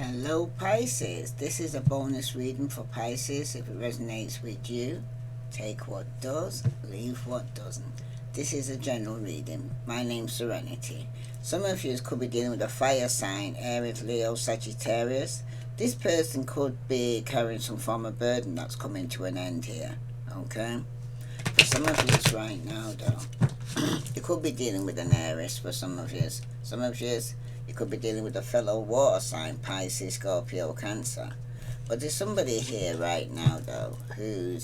Hello Pisces, this is a bonus reading for Pisces. If it resonates with you, take what does, leave what doesn't. This is a general reading. My name's Serenity. Some of you could be dealing with a fire sign, Aries, Leo, Sagittarius. This person could be carrying some form of burden that's coming to an end here, okay? For some of you right now though, you could be dealing with an Aries for some of you. Some of you could be dealing with a fellow water sign, Pisces, Scorpio, Cancer. But there's somebody here right now though who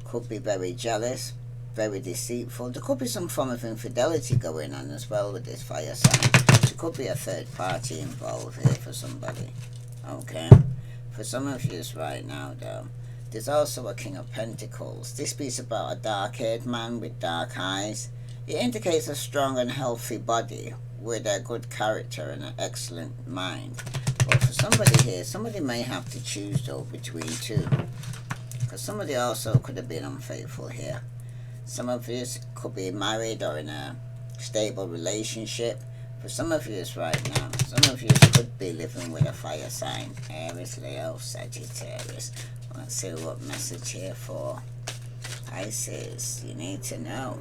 could be very jealous, very deceitful. There could be some form of infidelity going on as well with this fire sign. There could be a third party involved here for somebody, okay? For some of you right now though, there's also a King of Pentacles. This speaks about a dark-haired man with dark eyes. It indicates a strong and healthy body with a good character and an excellent mind. But for somebody here, somebody may have to choose though between two, because somebody also could have been unfaithful here. Some of you could be married or in a stable relationship. For some of you right now, some of you could be living with a fire sign, Aries, Leo, Sagittarius. Let's see what message here for Pisces. You need to know.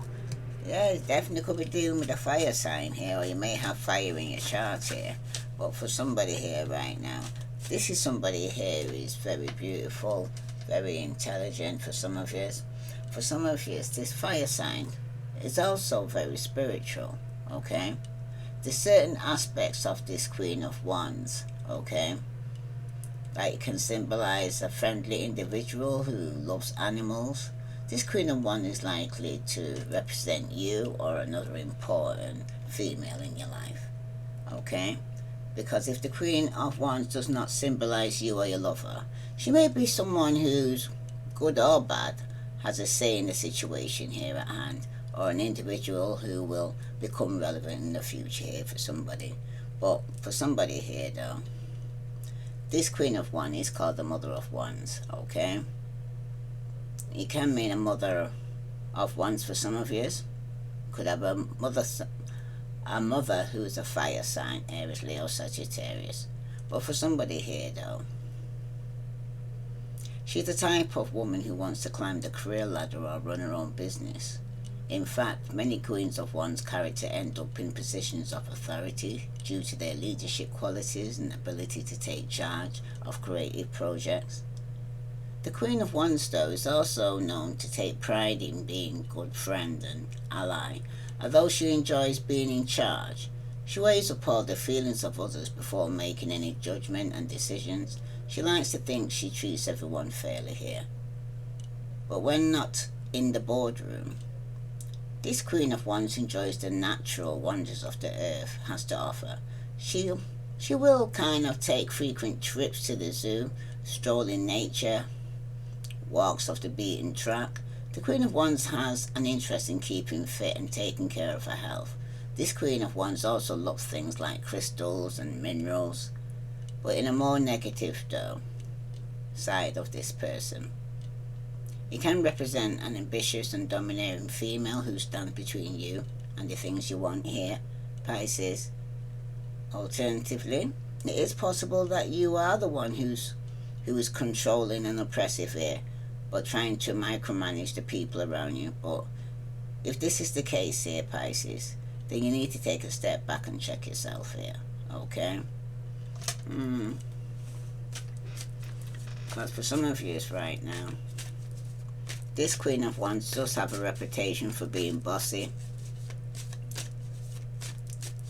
Yeah, you definitely could be dealing with a fire sign here, or you may have fire in your chart here. But for somebody here right now, this is somebody here who is very beautiful, very intelligent for some of you. For some of you, this fire sign is also very spiritual, okay? There's certain aspects of this Queen of Wands, okay? Like it can symbolize a friendly individual who loves animals. This Queen of Wands is likely to represent you or another important female in your life, okay? Because if the Queen of Wands does not symbolize you or your lover, she may be someone who's, good or bad, has a say in the situation here at hand, or an individual who will become relevant in the future here for somebody. But for somebody here though, this Queen of Wands is called the Mother of Wands, okay? It can mean a mother of wands for some of you. Could have a mother who is a fire sign, Aries, Leo, Sagittarius. But for somebody here though, she's the type of woman who wants to climb the career ladder or run her own business. In fact, many Queens of Wands' character end up in positions of authority due to their leadership qualities and ability to take charge of creative projects. The Queen of Wands, though, is also known to take pride in being a good friend and ally. Although she enjoys being in charge, she weighs up all the feelings of others before making any judgment and decisions. She likes to think she treats everyone fairly here. But when not in the boardroom, this Queen of Wands enjoys the natural wonders of the earth has to offer. She will kind of take frequent trips to the zoo, stroll in nature, walks off the beaten track. The Queen of Wands has an interest in keeping fit and taking care of her health. This Queen of Wands also loves things like crystals and minerals, but in a more negative though side of this person. It can represent an ambitious and domineering female who stands between you and the things you want here, Pisces. Alternatively, it is possible that you are the one who is controlling and oppressive here, but trying to micromanage the people around you. But if this is the case here, Pisces, then you need to take a step back and check yourself here, okay? But for some of you right now, this Queen of Wands does have a reputation for being bossy.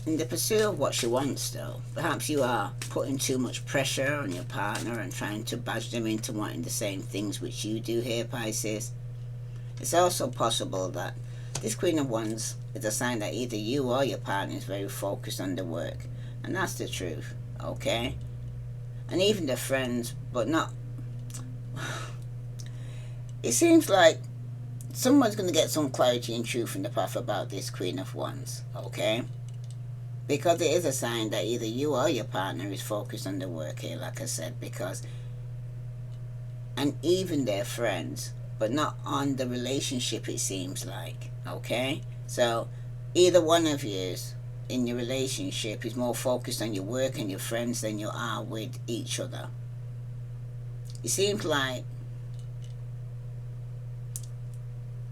In the pursuit of what she wants though, perhaps you are putting too much pressure on your partner and trying to badge them into wanting the same things which you do here, Pisces. It's also possible that this Queen of Wands is a sign that either you or your partner is very focused on the work. And that's the truth, okay? And even the friends, but not... It seems like someone's going to get some clarity and truth in the path about this Queen of Wands, okay? Because it is a sign that either you or your partner is focused on the work here, like I said, because... And even their friends, but not on the relationship, it seems like, okay? So, either one of you in your relationship is more focused on your work and your friends than you are with each other. It seems like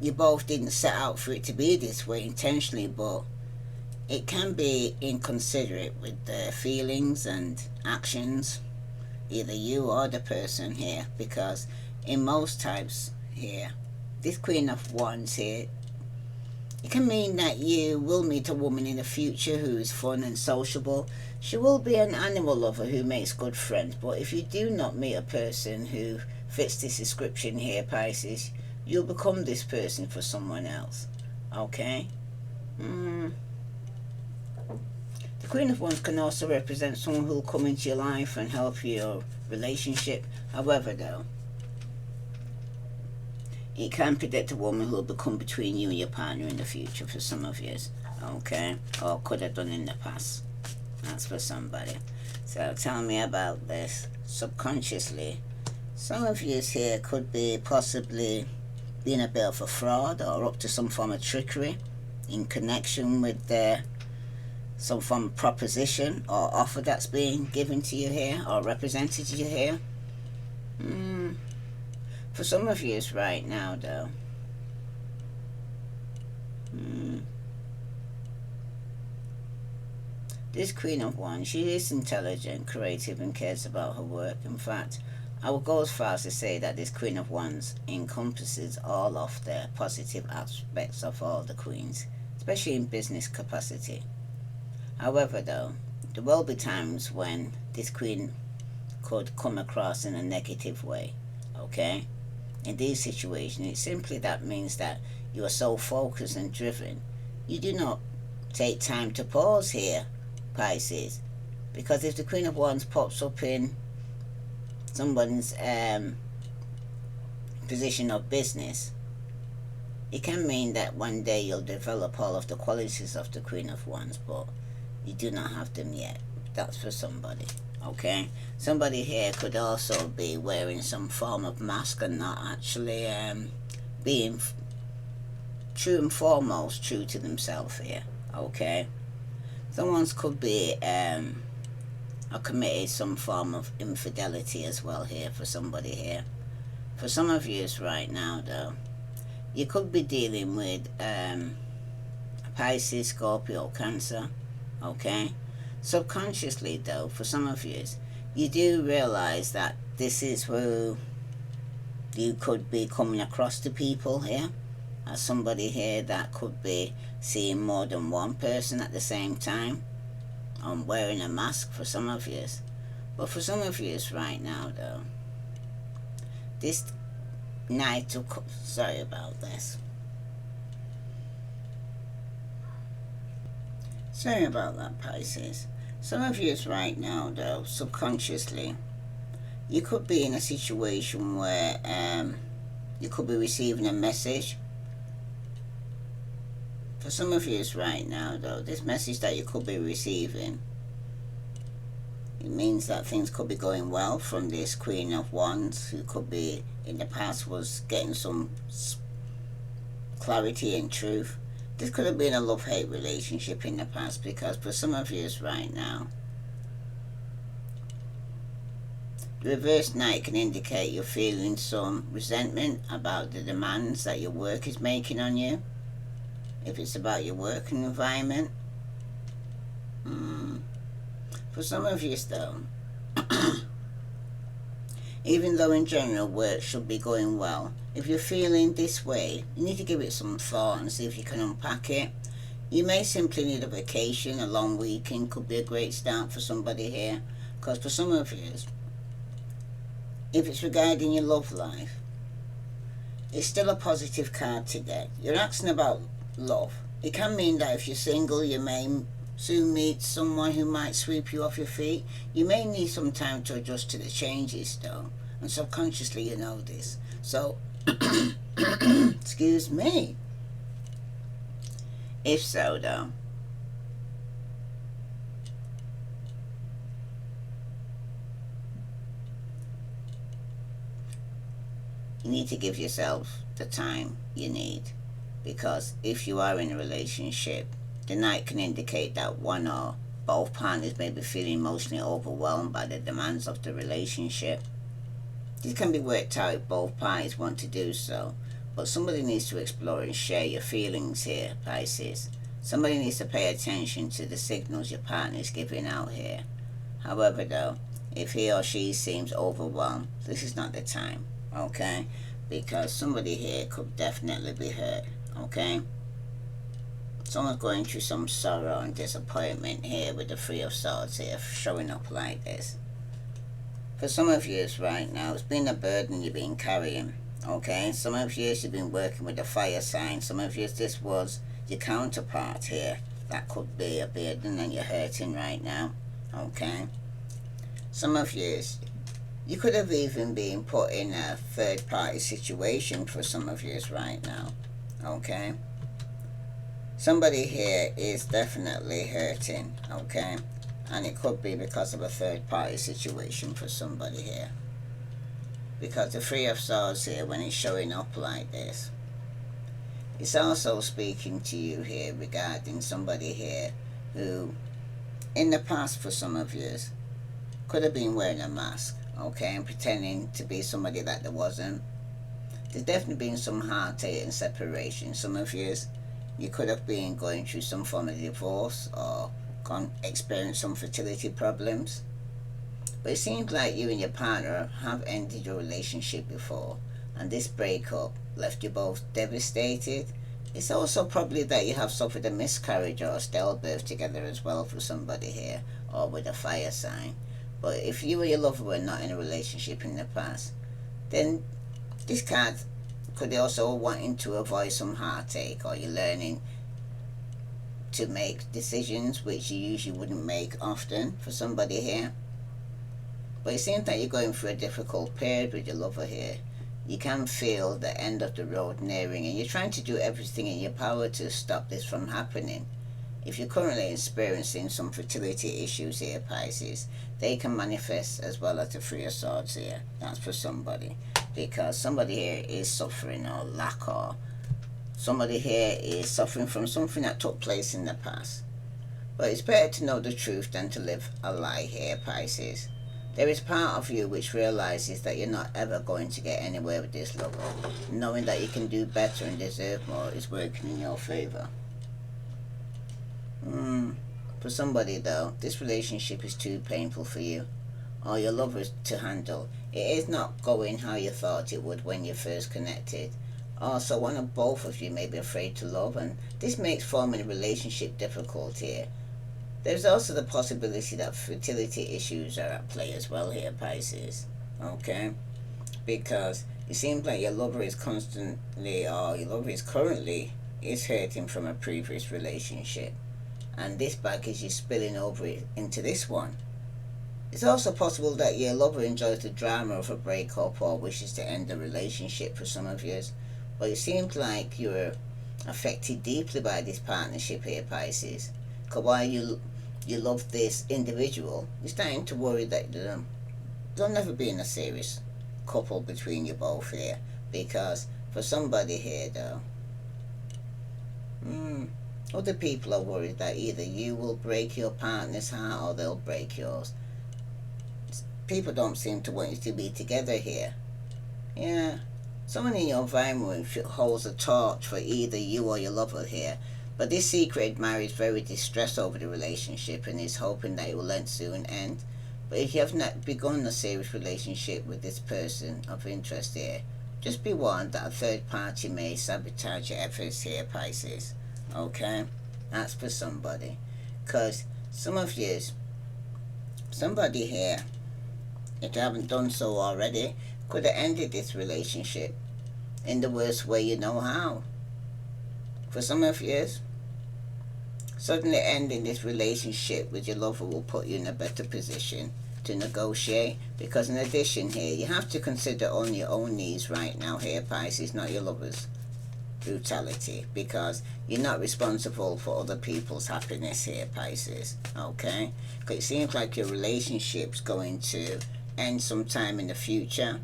you both didn't set out for it to be this way intentionally, but it can be inconsiderate with the feelings and actions, either you or the person here, because in most types here, this Queen of Wands here, it can mean that you will meet a woman in the future who is fun and sociable. She will be an animal lover who makes good friends, but if you do not meet a person who fits this description here, Pisces, you'll become this person for someone else. Okay? The Queen of Wands can also represent someone who will come into your life and help your relationship. However, though, it can predict a woman who will become between you and your partner in the future for some of you. Okay? Or could have done in the past. That's for somebody. So tell me about this. Subconsciously, some of you here could be possibly being a bit of a fraud or up to some form of trickery in connection with some form of proposition or offer that's being given to you here or represented to you here. For some of you right now, though, this Queen of Wands, she is intelligent, creative, and cares about her work. In fact, I will go as far as to say that this Queen of Wands encompasses all of the positive aspects of all the queens, especially in business capacity. However, though, there will be times when this queen could come across in a negative way, okay? In these situations, it simply that means that you are so focused and driven, you do not take time to pause here, Pisces. Because if the Queen of Wands pops up in someone's position of business, it can mean that one day you'll develop all of the qualities of the Queen of Wands, but you do not have them yet. That's for somebody. Okay, somebody here could also be wearing some form of mask and not actually being true and foremost true to themselves here. Okay, someone's could be or committed some form of infidelity as well here for somebody here. For some of you right now, though, you could be dealing with Pisces, Scorpio, Cancer. Okay, subconsciously, though, for some of you, you do realize that this is who you could be coming across to people here, as somebody here that could be seeing more than one person at the same time. I'm wearing a mask for some of you, but for some of you right now, though, this night of sorry about this. Sorry about that, Pisces. Some of you right now, though, subconsciously, you could be in a situation where you could be receiving a message. For some of you right now, though, this message that you could be receiving, it means that things could be going well from this Queen of Wands, who could be, in the past, was getting some clarity and truth. This could have been a love-hate relationship in the past, because for some of you right now, the reverse knight can indicate you're feeling some resentment about the demands that your work is making on you. If it's about your working environment. For some of you, though, even though in general work should be going well, if you're feeling this way, you need to give it some thought and see if you can unpack it. You may simply need a vacation. A long weekend could be a great start for somebody here, because for some of you, if it's regarding your love life, it's still a positive card to get. You're asking about love. It can mean that if you're single, you may soon meet someone who might sweep you off your feet. You may need some time to adjust to the changes, though, and subconsciously you know this. So, excuse me. If so, though, you need to give yourself the time you need, because if you are in a relationship, The Knight can indicate that one or both partners may be feeling emotionally overwhelmed by the demands of the relationship. This can be worked out if both parties want to do so, but somebody needs to explore and share your feelings here, Pisces. Somebody needs to pay attention to the signals your partner is giving out here. However though, if he or she seems overwhelmed, this is not the time, okay? Because somebody here could definitely be hurt, okay? Someone's going through some sorrow and disappointment here with the Three of Swords here, showing up like this. For some of you right now, it's been a burden you've been carrying, okay? Some of you you've been working with a fire sign. Some of you this was your counterpart here. That could be a burden and you're hurting right now, okay? Some of you could have even been put in a third party situation for some of you right now, okay? Somebody here is definitely hurting, okay? And it could be because of a third party situation for somebody here. Because the Three of Swords here, when it's showing up like this, it's also speaking to you here regarding somebody here who, in the past for some of you, could have been wearing a mask, okay, and pretending to be somebody that there wasn't. There's definitely been some heartache and separation. Some of you could have been going through some form of divorce or experienced some fertility problems. But it seems like you and your partner have ended your relationship before, and this breakup left you both devastated. It's also probably that you have suffered a miscarriage or a stillbirth together as well for somebody here, or with a fire sign. But if you or your lover were not in a relationship in the past, then this card could also wanting to avoid some heartache, or you're learning to make decisions which you usually wouldn't make often for somebody here. But it seems that you're going through a difficult period with your lover here. You can feel the end of the road nearing, and you're trying to do everything in your power to stop this from happening. If you're currently experiencing some fertility issues here, Pisces, they can manifest as well as the Three of Swords here. That's for somebody. Because somebody here is suffering or lack, or somebody here is suffering from something that took place in the past. But it's better to know the truth than to live a lie here, Pisces. There is part of you which realizes that you're not ever going to get anywhere with this lover. Knowing that you can do better and deserve more is working in your favor. For somebody though, this relationship is too painful for you or your lover to handle. It is not going how you thought it would when you first connected. Also, one or both of you may be afraid to love, and this makes forming a relationship difficult here. There's also the possibility that fertility issues are at play as well here, Pisces. Okay? Because it seems like your lover is constantly, or your lover is currently, is hurting from a previous relationship. And this baggage is spilling over into this one. It's also possible that your lover enjoys the drama of a breakup or wishes to end the relationship for some of you. But it seems like you're affected deeply by this partnership here, Pisces. Because while you love this individual, you're starting to worry that there'll never be in a serious couple between you both here. Because for somebody here though, other people are worried that either you will break your partner's heart or they'll break yours. People don't seem to want you to be together here. Yeah. Someone in your environment holds a torch for either you or your lover here. But this secret admirer is very distressed over the relationship and is hoping that it will soon end. But if you have not begun a serious relationship with this person of interest here, just be warned that a third party may sabotage your efforts here, Pisces. Okay? That's for somebody. Because some of you, somebody here, if you haven't done so already, could have ended this relationship in the worst way you know how. For some of you, suddenly ending this relationship with your lover will put you in a better position to negotiate, because in addition here, you have to consider only your own needs right now here, Pisces, not your lover's brutality, because you're not responsible for other people's happiness here, Pisces. Okay? Because it seems like your relationship's going to end sometime in the future,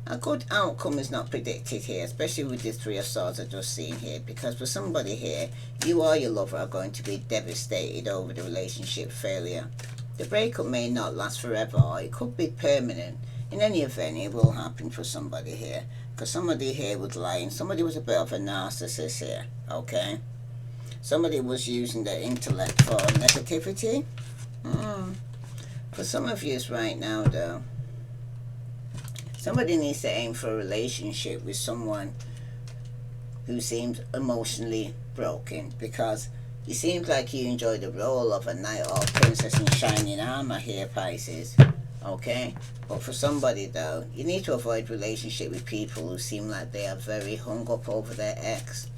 A good outcome is not predicted here, especially with the Three of Swords I just seen here, because for somebody here, you or your lover are going to be devastated over the relationship failure. The breakup may not last forever, or it could be permanent. In any event, it will happen for somebody here, because somebody here was lying. Somebody was a bit of a narcissist here, okay? Somebody was using their intellect for negativity. For some of you right now, though, somebody needs to aim for a relationship with someone who seems emotionally broken, because it seems like you enjoy the role of a knight or princess in shining armor here, Pisces. Okay? But for somebody, though, you need to avoid relationship with people who seem like they are very hung up over their ex.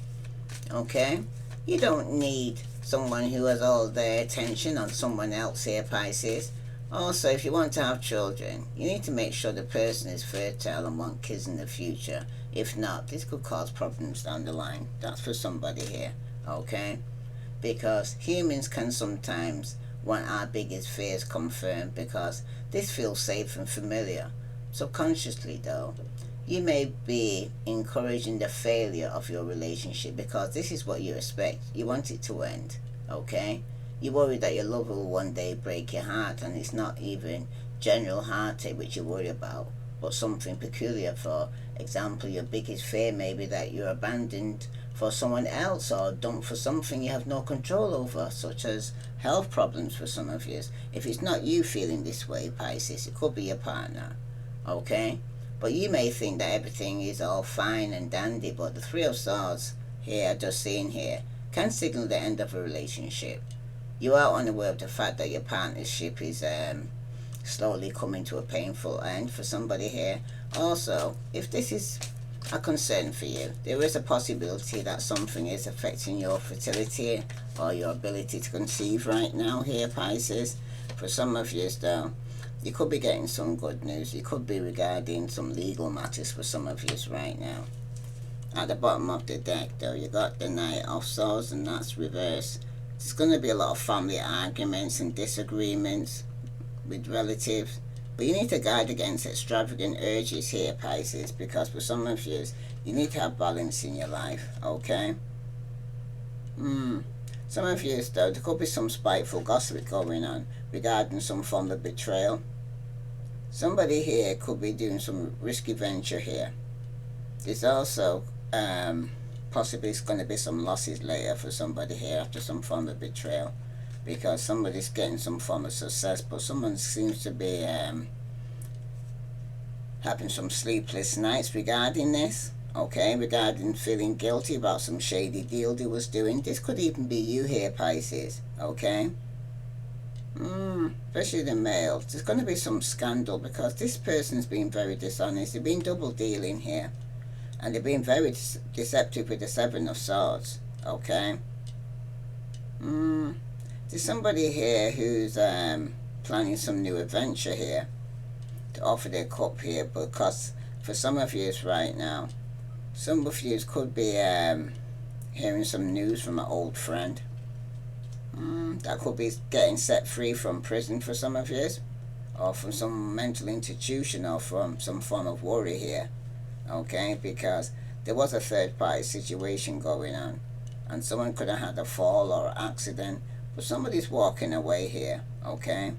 Okay? You don't need someone who has all their attention on someone else here, Pisces. Also, if you want to have children, you need to make sure the person is fertile and want kids in the future. If not, this could cause problems down the line. That's for somebody here, okay? Because humans can sometimes want our biggest fears confirmed, because this feels safe and familiar. Subconsciously, though, you may be encouraging the failure of your relationship, because this is what you expect. You want it to end, okay? You worry that your lover will one day break your heart, and it's not even general heartache which you worry about, but something peculiar. For example, your biggest fear may be that you're abandoned for someone else, or dumped for something you have no control over, such as health problems for some of you. If it's not you feeling this way, Pisces, it could be your partner, okay? But you may think that everything is all fine and dandy, but the Three of Swords here, just seen here, can signal the end of a relationship. You are unaware of the fact that your partnership is slowly coming to a painful end for somebody here. Also, if this is a concern for you, there is a possibility that something is affecting your fertility or your ability to conceive right now here, Pisces. For some of you, though, you could be getting some good news. You could be regarding some legal matters for some of you right now. At the bottom of the deck, though, you got the Knight of Swords, and that's reversed. There's going to be a lot of family arguments and disagreements with relatives, but you need to guard against extravagant urges here, Pisces, because for some of you, you need to have balance in your life, okay? Some of you, though, there could be some spiteful gossip going on regarding some form of betrayal. Somebody here could be doing some risky venture here. There's also possibly it's going to be some losses later for somebody here after some form of betrayal, because somebody's getting some form of success, but someone seems to be having some sleepless nights regarding this, okay, regarding feeling guilty about some shady deal they was doing. This could even be you here, Pisces, okay? Especially the male. There's going to be some scandal, because this person's been very dishonest. They've been double dealing here, and they've been very deceptive with the Seven of Swords, okay? There's somebody here who's planning some new adventure here to offer their cup here, because for some of you right now, some of you could be hearing some news from an old friend. That could be getting set free from prison for some of you, or from some mental institution, or from some form of worry here, okay? Because there was a third party situation going on, and someone could have had a fall or accident, but somebody's walking away here, okay?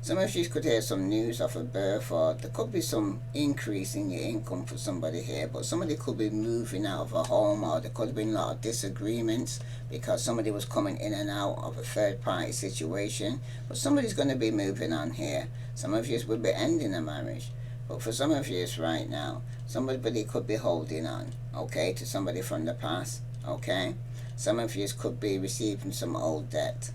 Some of you could hear some news of a birth, or there could be some increase in your income for somebody here, but somebody could be moving out of a home, or there could have been a lot of disagreements because somebody was coming in and out of a third party situation, but somebody's going to be moving on here. Some of you will be ending a marriage, but for some of you right now, somebody could be holding on, okay, to somebody from the past, okay? Some of you could be receiving some old debt.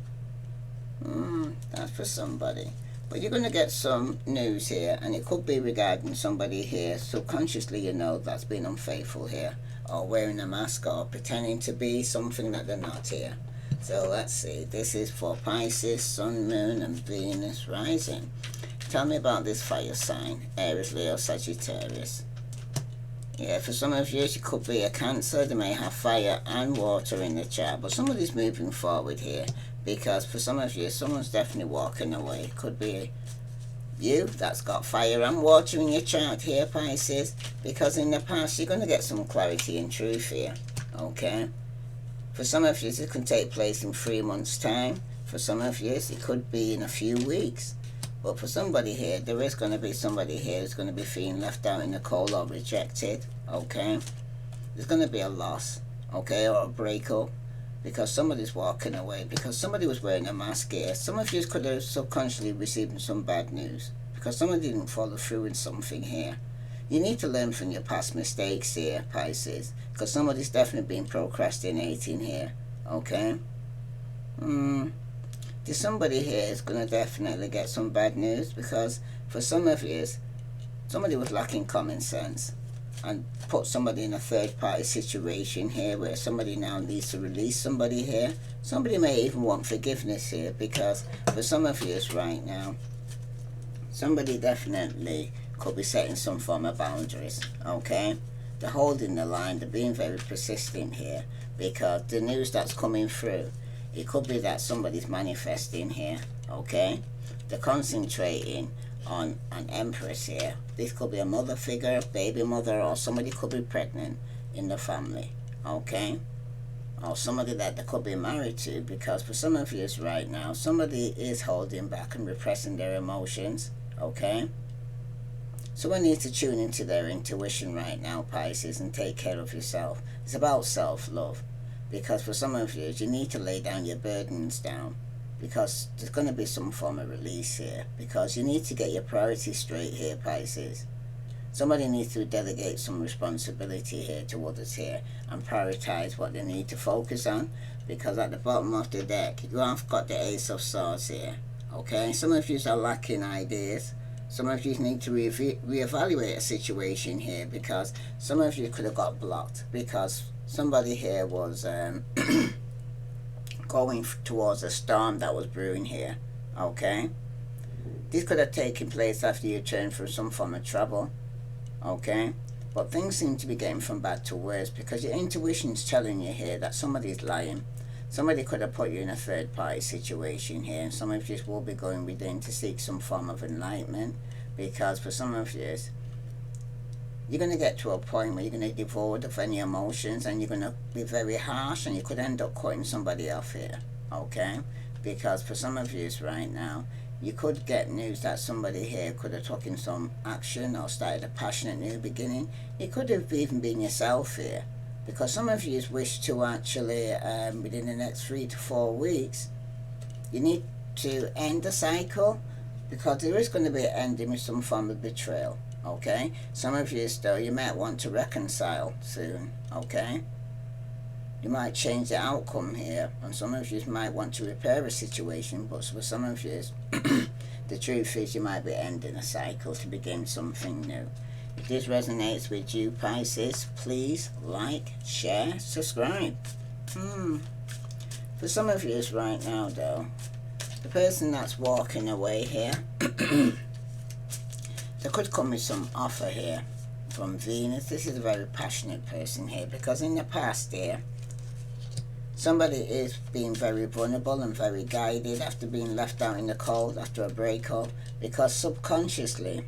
That's for somebody. But you're going to get some news here, and it could be regarding somebody here subconsciously, you know, that's been unfaithful here, or wearing a mask, or pretending to be something that they're not here. So let's see. This is for Pisces, Sun, Moon, and Venus rising. Tell me about this fire sign, Aries, Leo, Sagittarius. Yeah, for some of you, it could be a Cancer. They may have fire and water in the chart, but somebody's moving forward here, because for some of you, someone's definitely walking away. It could be you that's got fire and water in your chart here, Pisces, because in the past you're going to get some clarity and truth here, okay? For some of you, this can take place in 3 months' time. For some of you, it could be in a few weeks. But for somebody here, there is going to be somebody here who's going to be feeling left out in the cold or rejected, okay? There's going to be a loss, okay, or a breakup, because somebody's walking away, because somebody was wearing a mask here. Some of you could have subconsciously received some bad news, because somebody didn't follow through in something here. You need to learn from your past mistakes here, Pisces, because somebody's definitely been procrastinating here, okay? There's somebody here is going to definitely get some bad news, because for some of you, somebody was lacking common sense and put somebody in a third party situation here where somebody now needs to release somebody here. Somebody may even want forgiveness here, because for some of you right now, somebody definitely could be setting some form of boundaries, okay? They're holding the line, they're being very persistent here, because the news that's coming through, it could be that somebody's manifesting here, okay? They're concentrating on an empress here. This could be a mother figure, baby mother, or somebody could be pregnant in the family, okay? Or somebody that they could be married to, because for some of you right now, somebody is holding back and repressing their emotions, okay? Someone needs to tune into their intuition right now, Pisces, and take care of yourself. It's about self-love. Because for some of you, you need to lay down your burdens down, because there's going to be some form of release here, because you need to get your priorities straight here, Pisces. Somebody needs to delegate some responsibility here to others here and prioritize what they need to focus on, because at the bottom of the deck, you have got the Ace of Swords here, okay? Some of you are lacking ideas. Some of you need to reevaluate a situation here, because some of you could have got blocked because somebody here was going towards a storm that was brewing here, okay? This could have taken place after you returned from some form of trouble, okay? But things seem to be getting from bad to worse, because your intuition's telling you here that somebody's lying. Somebody could have put you in a third party situation here, and some of you will be going within to seek some form of enlightenment, because for some of you, you're going to get to a point where you're going to be devoid of any emotions, and you're going to be very harsh, and you could end up cutting somebody off here, okay? Because for some of you right now, you could get news that somebody here could have taken some action or started a passionate new beginning. It could have even been yourself here, because some of you wish to actually, within the next 3 to 4 weeks, you need to end the cycle, because there is going to be an ending with some form of betrayal, okay? Some of you still, you might want to reconcile soon, okay? You might change the outcome here, and some of you might want to repair a situation, but for some of you, the truth is you might be ending a cycle to begin something new. If this resonates with you, Pisces, please like, share, subscribe. For some of you right now, though, the person that's walking away here, there could come with some offer here from Venus. This is a very passionate person here, because in the past here, somebody is being very vulnerable and very guided after being left out in the cold after a breakup, because subconsciously,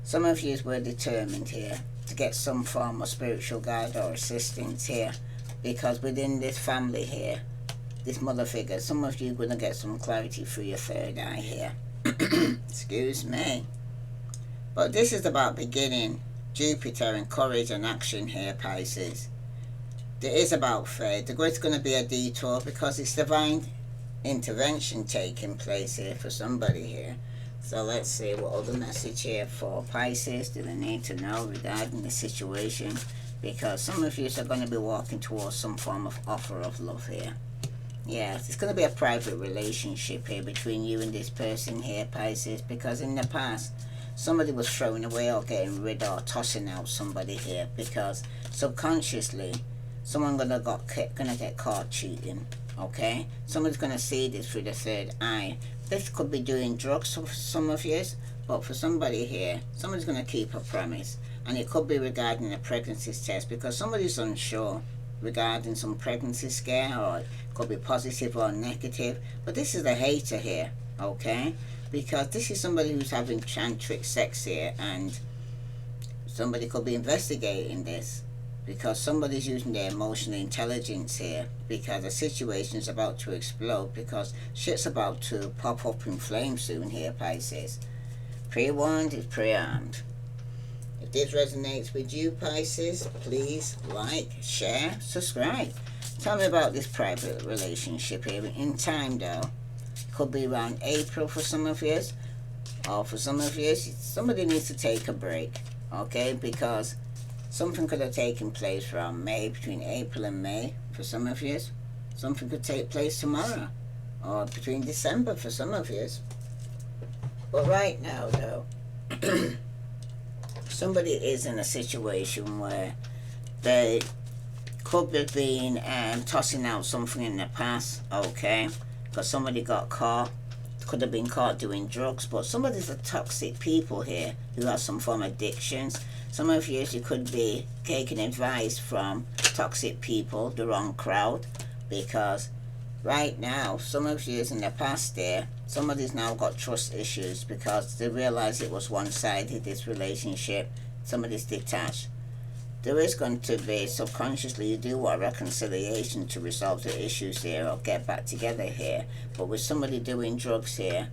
some of you were determined here to get some form of spiritual guide or assistance here, because within this family here, this mother figure, some of you are going to get some clarity through your third eye here. Excuse me. But this is about beginning, Jupiter, and courage and action here, Pisces. There is about faith. There's going to be a detour, because it's divine intervention taking place here for somebody here. So let's see what other message here for Pisces do they need to know regarding the situation, because some of you are going to be walking towards some form of offer of love here. Yeah, it's going to be a private relationship here between you and this person here, Pisces, because in the past, somebody was throwing away or getting rid or tossing out somebody here, because subconsciously, someone's gonna get caught cheating, okay? Somebody's going to see this through the third eye. This could be doing drugs for some of you, but for somebody here, somebody's going to keep a promise. And it could be regarding a pregnancy test, because somebody's unsure regarding some pregnancy scare, or it could be positive or negative. But this is a hater here, okay? because this is somebody who's having tantric sex here, and somebody could be investigating this because somebody's using their emotional intelligence here, because the situation is about to explode, because shit's about to pop up in flames soon here, Pisces. Pre-warned is pre-armed. If this resonates with you, Pisces, please like, share, subscribe. Tell me about this private relationship here in time, though. Could be around April for some of you, or for some of you, somebody needs to take a break, okay? Because something could have taken place around May, between April and May for some of you. Something could take place tomorrow, or between December for some of you. But right now, though, somebody is in a situation where they could have been tossing out something in the past, okay? Because somebody got caught, could have been caught doing drugs, but somebody's a toxic people here who have some form of addictions. Some of you could be taking advice from toxic people, the wrong crowd, because right now, some of you in the past there, somebody's now got trust issues because they realize it was one-sided, this relationship. Somebody's detached. There is going to be, subconsciously, you do want reconciliation to resolve the issues here or get back together here. But with somebody doing drugs here,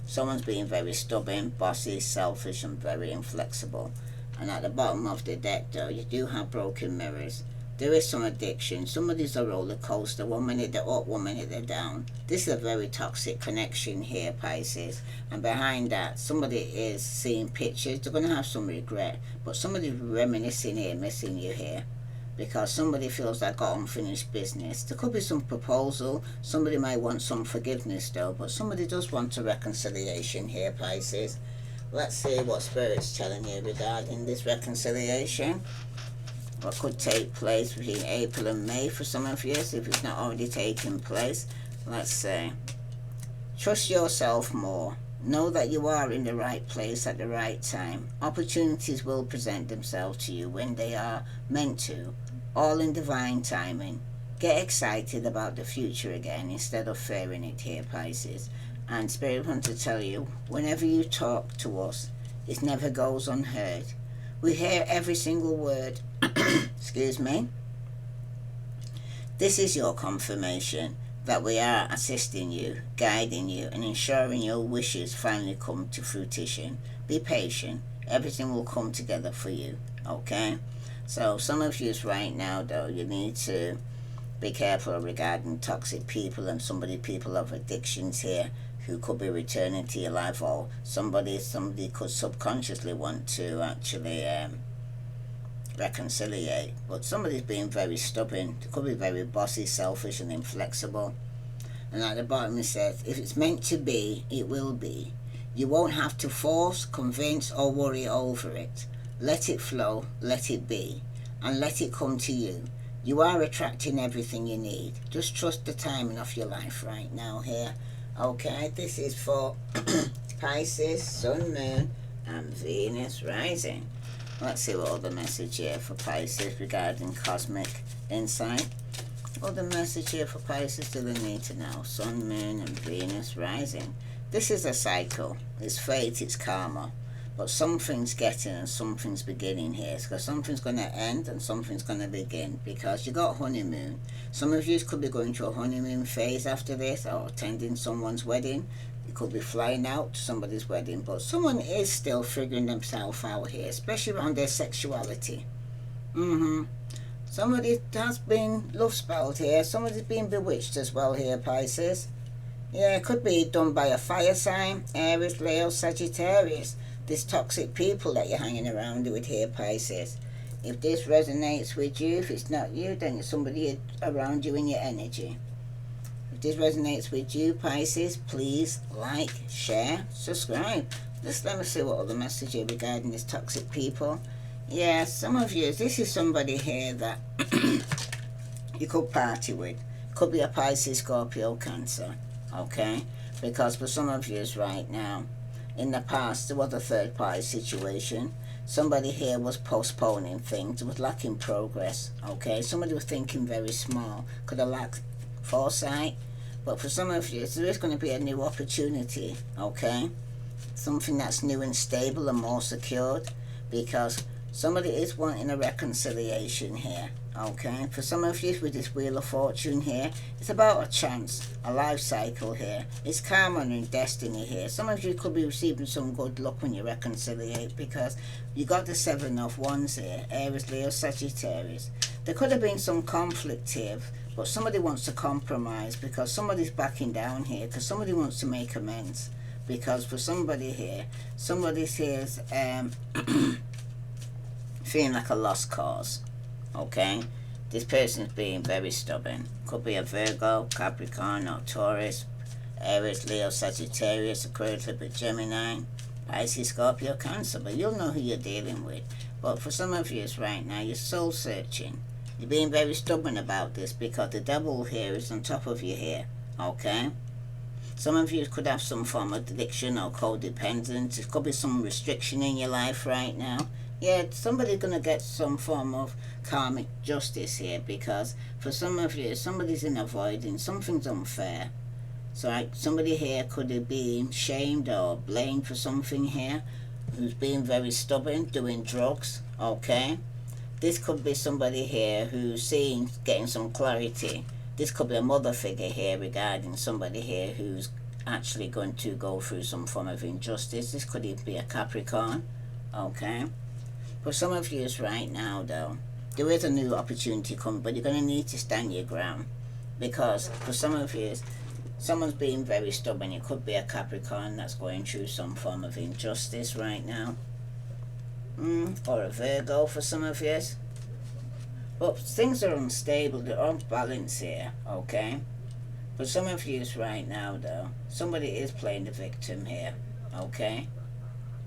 someone's being very stubborn, bossy, selfish, and very inflexible. And at the bottom of the deck, though, you do have broken mirrors. There is some addiction. Somebody's a roller coaster. 1 minute they're up, 1 minute they're down. This is a very toxic connection here, Pisces. And behind that, somebody is seeing pictures. They're going to have some regret. But somebody's reminiscing here, missing you here. Because somebody feels like got unfinished business. There could be some proposal. Somebody might want some forgiveness, though. But somebody does want a reconciliation here, Pisces. Let's see what Spirit's telling you regarding this reconciliation. What could take place between April and May for some of you, if it's not already taking place. Let's say, trust yourself more. Know that you are in the right place at the right time. Opportunities will present themselves to you when they are meant to, all in divine timing. Get excited about the future again instead of fearing it here, Pisces. And Spirit wants to tell you, whenever you talk to us, it never goes unheard. We hear every single word. Excuse me. This is your confirmation that we are assisting you, guiding you, and ensuring your wishes finally come to fruition. Be patient. Everything will come together for you, okay? So some of you right now, though, you need to be careful regarding toxic people and people of addictions here who could be returning to your life, or somebody could subconsciously want to actually reconciliate. But somebody's being very stubborn. They could be very bossy, selfish, and inflexible. And at the bottom it says, if it's meant to be, it will be. You won't have to force, convince, or worry over it. Let it flow, let it be, and let it come to you. You are attracting everything you need. Just trust the timing of your life right now here. Okay, this is for Pisces, Sun, Moon, and Venus rising. Let's see what other message here for Pisces regarding cosmic insight. What other message here for Pisces do they need to know? Sun, Moon, and Venus rising. This is a cycle. It's fate, it's karma. But something's getting and something's beginning here. Because something's going to end and something's going to begin. Because you got honeymoon. Some of you could be going through a honeymoon phase after this, or attending someone's wedding. You could be flying out to somebody's wedding. But someone is still figuring themselves out here, especially around their sexuality. Somebody has been love spelled here. Somebody's been bewitched as well here, Pisces. Yeah, it could be done by a fire sign, Aries, Leo, Sagittarius. This toxic people that you're hanging around with here, Pisces. If this resonates with you, if it's not you, then it's somebody around you in your energy. If this resonates with you, Pisces, please like, share, subscribe. Just let me see what other message here regarding this toxic people. Yeah, some of you, this is somebody here that you could party with. Could be a Pisces, Scorpio, Cancer. Okay? Because for some of you right now, in the past, there was a third-party situation. Somebody here was postponing things, was lacking progress, okay? Somebody was thinking very small, could have lacked foresight. But for some of you, there is going to be a new opportunity, okay? something that's new and stable and more secured, because somebody is wanting a reconciliation here. Okay, for some of you with this Wheel of Fortune here, it's about a chance, a life cycle here. It's karma and destiny here. Some of you could be receiving some good luck when you reconciliate, because you got the Seven of Wands here, Aries, Leo, Sagittarius. There could have been some conflict here, but somebody wants to compromise, because somebody's backing down here, because somebody wants to make amends. Because for somebody here, somebody's here feeling like a lost cause. Okay, this person's being very stubborn. Could be a Virgo, Capricorn, or Taurus, Aries, Leo, Sagittarius, Aquarius, Libra, Gemini, Pisces, Scorpio, Cancer. But you'll know who you're dealing with. But for some of you right now, you're soul searching. You're being very stubborn about this, because the devil here is on top of you here. Okay, some of you could have some form of addiction or codependence. There could be some restriction in your life right now. Yeah, somebody's going to get some form of karmic justice here, because for some of you, somebody's in avoidance. Something's unfair. So somebody here could have been shamed or blamed for something here, who's being very stubborn, doing drugs. Okay, this could be somebody here who's getting some clarity. This could be a mother figure here regarding somebody here who's actually going to go through some form of injustice. This could even be a Capricorn. Okay, for some of you right now though, there is a new opportunity coming, but you're going to need to stand your ground, because for some of you, someone's being very stubborn. It could be a Capricorn that's going through some form of injustice right now, or a Virgo for some of you. But things are unstable, they're unbalanced here. Okay, for some of you right now though, somebody is playing the victim here. Okay,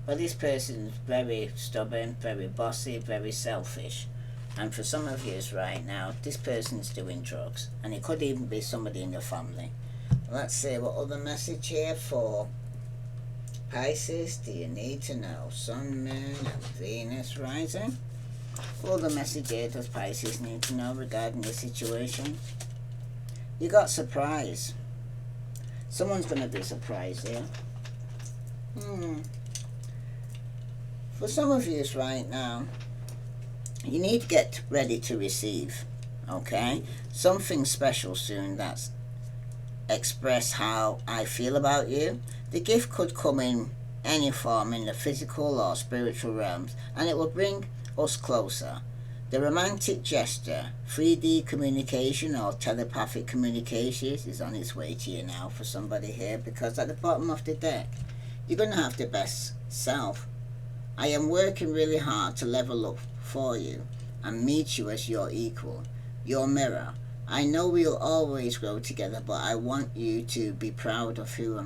but this person is very stubborn, very bossy, very selfish. And for some of you right now, this person's doing drugs, and it could even be somebody in your family. Let's see what other message here for Pisces do you need to know? Sun, Moon, and Venus rising. What other message here does Pisces need to know regarding this situation? You got surprise. Someone's going to be surprised here. For some of you right now, you need to get ready to receive. Okay, something special soon that's express how I feel about you. The gift could come in any form, in the physical or spiritual realms, and it will bring us closer. The romantic gesture, 3D communication or telepathic communications, is on its way to you now for somebody here, because at the bottom of the deck, you're going to have the best self. I am working really hard to level up for you and meet you as your equal, your mirror. I know we'll always grow together, but I want you to be proud of who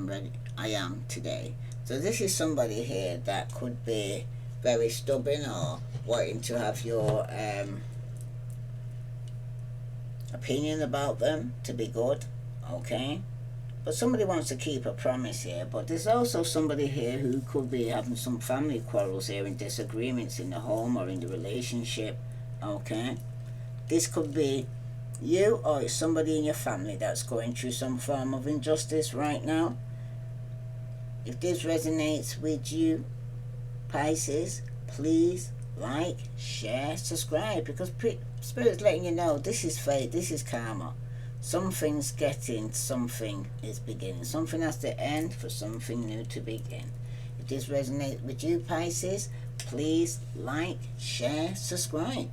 I am today. So this is somebody here that could be very stubborn or wanting to have your opinion about them to be good. Okay, but somebody wants to keep a promise here. But there's also somebody here who could be having some family quarrels here and disagreements in the home or in the relationship. Okay, this could be you, or it's somebody in your family that's going through some form of injustice right now. If this resonates with you, Pisces, please like, share, subscribe, because Spirit's letting you know this is fate, this is karma. Something's getting, something is beginning. Something has to end for something new to begin. If this resonates with you, Pisces, please like, share, subscribe.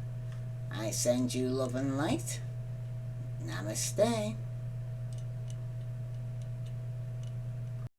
I send you love and light. Namaste.